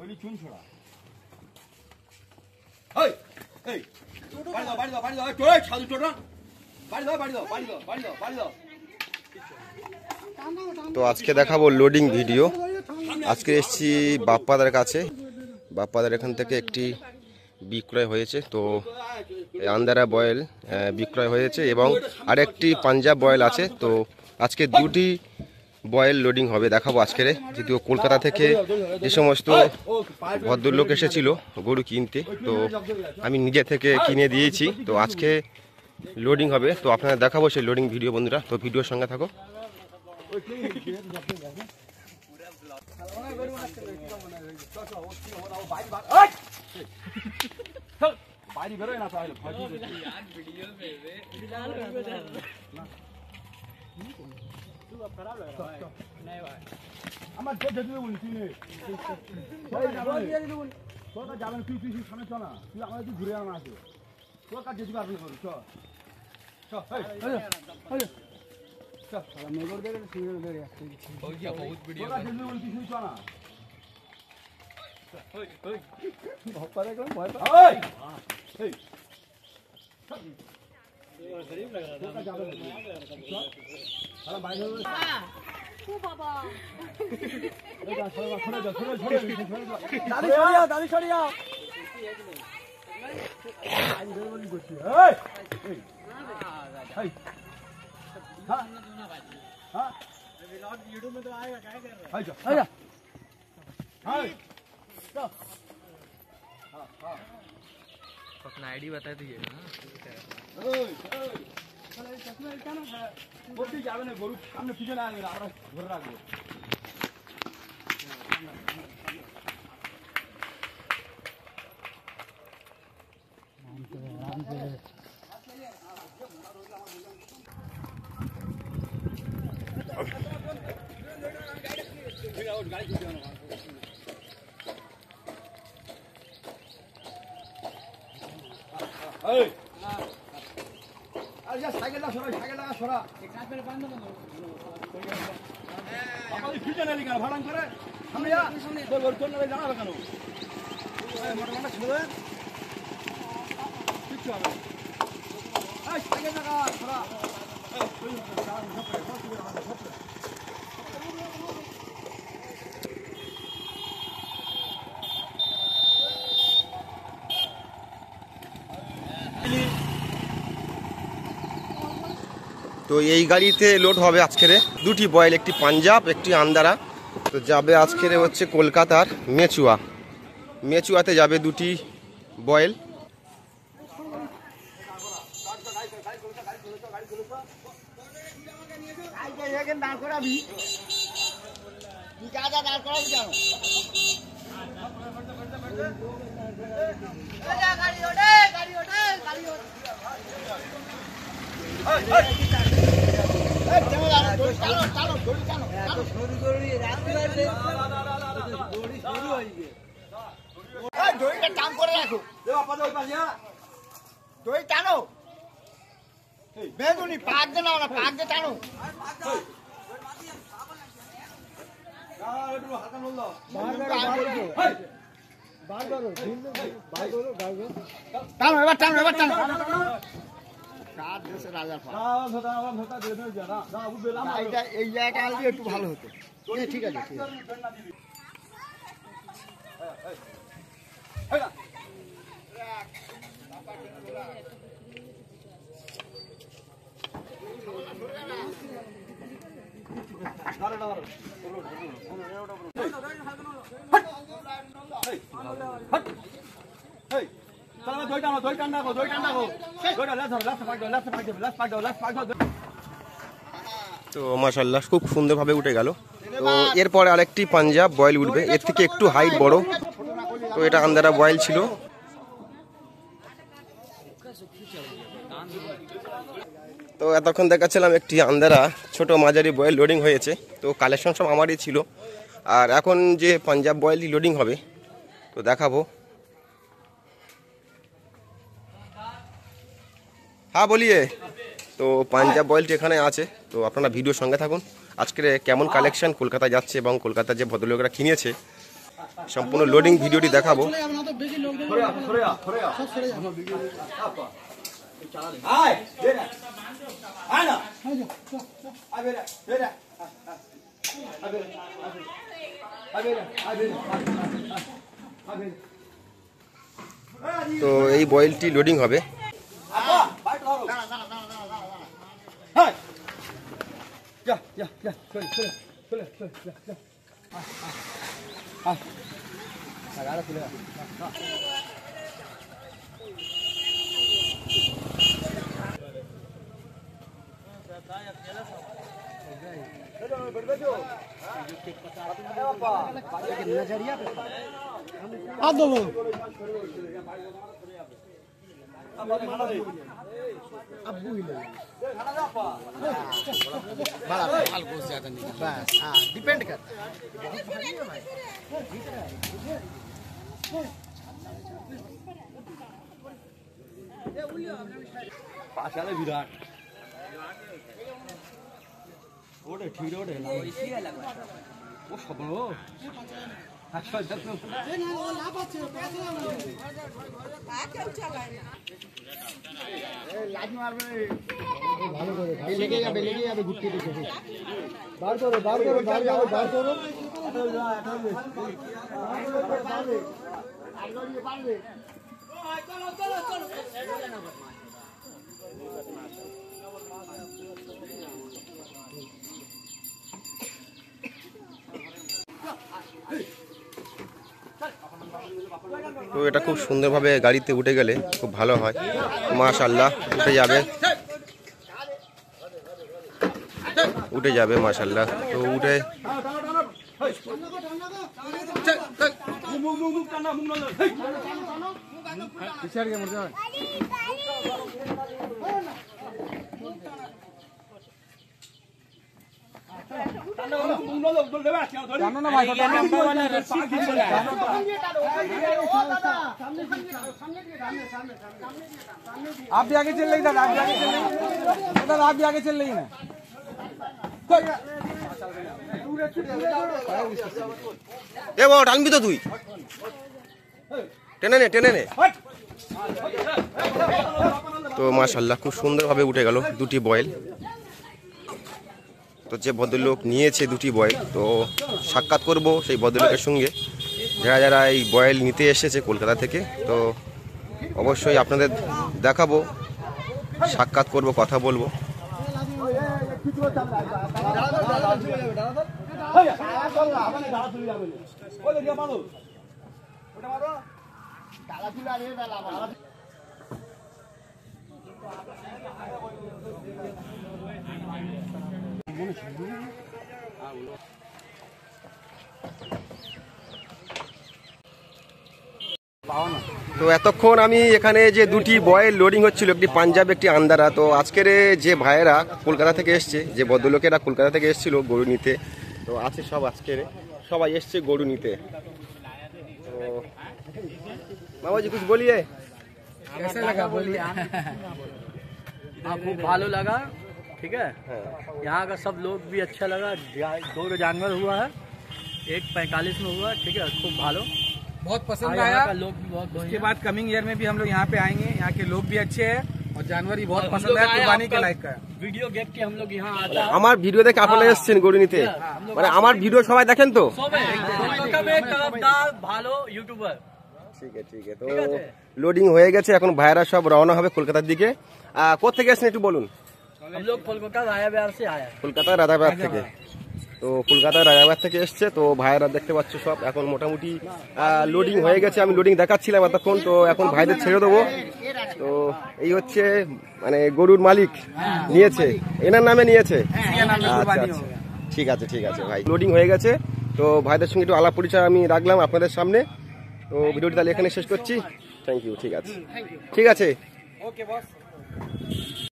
ওই চুন ছড়া এই এই বাড়ি দাও এই সাধু টোটা বাড়ি দাও তো আজকে দেখাবো লোডিং ভিডিও। আজকে এসেছি বাপ্পাদার কাছে। বাপ্পাদার এখান থেকে একটি বিক্রয় হয়েছে, তো আন্দারা বয়েল বিক্রয় হয়েছে এবং আরেকটি পাঞ্জাব বয়েল আছে। তো আজকে দুটি বয়েল লোডিং হবে, দেখাবো আজকের। যদিও কলকাতা থেকে যে সমস্ত ভদ্রলোক এসেছিল গরু কিনতে, তো আমি নিজে থেকে কিনে দিয়েছি। তো আজকে লোডিং হবে, তো আপনারা দেখাবো সেই লোডিং ভিডিও বন্ধুরা। তো ভিডিওর সঙ্গে থাকো। বাইরে বেরোয় না তাহলে আমার বলছি যাবেন তুই সামনে চ না, তুই আমার একটু ঘুরে আনা আছে তোর কাজ যেতে পারবি করু চ দাদি সরিয়া यूट्यूब में तो आएगा क्या करेगा अपना आईडी बता दीजिए ना। যাবে না গরু সামনে পিছনে আসবে না, আমরা ধরে রাখবো। সাইকেল লাগা সরা পিছনে কেন ভাড়ান করে সামনে যা জানাবে কেন মোটামোটা ছেড়ে কিচ্ছু হবে সাইকেল লাগা সরা। তো এই গাড়িতে লোড হবে আজকের দুটি বয়েল, একটি পাঞ্জাব একটি আন্দারা। তো যাবে আজকের হচ্ছে কলকাতার মেচুয়াতে যাবে দুটি বয়েল। এই জায়গাটা আসলে একটু ভালো হতো। ঠিক আছে তো মাশাআল্লাহ খুব সুন্দরভাবে উঠে গেল। তো এরপরে আরেকটি পাঞ্জাব বয়েল উঠবে, এর থেকে একটু হাইট বড়। তো এটা আন্দারা বয়েল ছিল। তো এতক্ষণ দেখাচ্ছিলাম একটি আন্দারা ছোট মাঝারি বয়েল লোডিং হয়েছে। তো কালেকশন সব আমারই ছিল, আর এখন যে পাঞ্জাব বয়েল লোডিং হবে তো দেখাবো। হ্যাঁ বলিয়ে। তো পাঞ্জাব বয়েলটি এখানে আছে, তো আপনারা ভিডিওর সঙ্গে থাকুন। আজকের কেমন কালেকশন কলকাতা যাচ্ছে এবং কলকাতার যে ভদ্রলোকেরা কিনেছে সম্পূর্ণ লোডিং ভিডিওটি দেখাবো। তো এই বয়েলটি লোডিং হবে। डिपेंड कर पाशाला विराट ओडे ठीक ओडे ना वो सबलो अच्छा जब में ए ना वो ला पाछे पैसे ना आ के उठा गए ना ए लाज मारबे ভালো করে বেলেগে যাবে গুটি দিতে বার করো বার কरो বার যাও বার করো चलो चलो चलो তো এটা খুব সুন্দরভাবে গাড়িতে উঠে গেলে খুব ভালো হয়। মাশাআল্লাহ উঠে যাবে মাশাআল্লাহ। তো উঠে आप भी आगे चल रही दादा, आप भी आगे चल रही दादा, आप भी आगे चल रही ना। এ বাবা টানবি তো তুই, টেনে নে টেনে নে। তো মাশাআল্লাহ খুব সুন্দরভাবে উঠে গেল দুটি বয়েল। তো যে ভদ্রলোক নিয়েছে দুটি বয়েল, তো সাক্ষাৎ করব সেই ভদ্রলোকের সঙ্গে, যারা যারা এই বয়েল নিতে এসেছে কলকাতা থেকে। তো অবশ্যই আপনাদের দেখাবো, সাক্ষাৎ করব, কথা বলবো। তো এতক্ষণ আমি এখানে যে দুটি বয়েল লোডিং হচ্ছিল, একটি পাঞ্জাব একটি আন্দারা। তো আজকের যে ভাইয়েরা কলকাতা থেকে এসছে, যে ভদ্রলোকেরা কলকাতা থেকে এসেছিল গরু নিতে, তো আছে সব আজকের সবাই এসছে গরু নিতে। তো বাবাজি कुछ बोलिए, कैसा लगा बोलिए। खूब भालो लगा, ठीक है। यहाँ का सब लोग भी अच्छा लगा। दो जानवर हुआ है, एक 45 में हुआ, ठीक है। खूब भालो, बहुत पसंद आया। लोग भी बहुत, उसके बाद कमिंग ईयर में भी हम लोग यहाँ पे आएंगे। यहाँ के लोग भी अच्छे हैं और जानवर भी बहुत पसंद है, कुर्बानी के लायक का है। वीडियो देख के हम लोग यहाँ आता है। আমার ভিডিও দেখে আপনারা এসেছেন গরু নিতে, মানে আমার ভিডিও সবাই দেখেন তো? ভালো ইউটিউবার। ঠিক আছে ঠিক আছে। তো লোডিং হয়ে গেছে, এখন ভাইয়েরা সব রওনা হবে কলকাতার দিকে। কোথেকে এসেছেন একটু বলুন? हम लोग कोलकाता रायाबार से आया। কলকাতা রাজাবাগ থেকে। তো কলকাতা রাজাবাগ থেকে এসছে। তো ভাইয়েরা দেখতে পাচ্ছ সব এখন মোটামুটি লোডিং হয়ে গেছে। আমি লোডিং দেখাচ্ছিলাম এতক্ষণ, তো এখন ভাইদের ছেড়ে দেবো। তো এই হচ্ছে মানে গরুর মালিক নিয়েছে, এনার নামে নিয়েছে। আচ্ছা আচ্ছা, ঠিক আছে ঠিক আছে ভাই, লোডিং হয়ে গেছে। তো ভাইদের সঙ্গে একটু আলাপ পরিচয় আমি রাখলাম আপনাদের সামনে। তো ভিডিওটি তাহলে এখানে শেষ করছি। থ্যাংক ইউ, ঠিক আছে ঠিক আছে। Okay boss.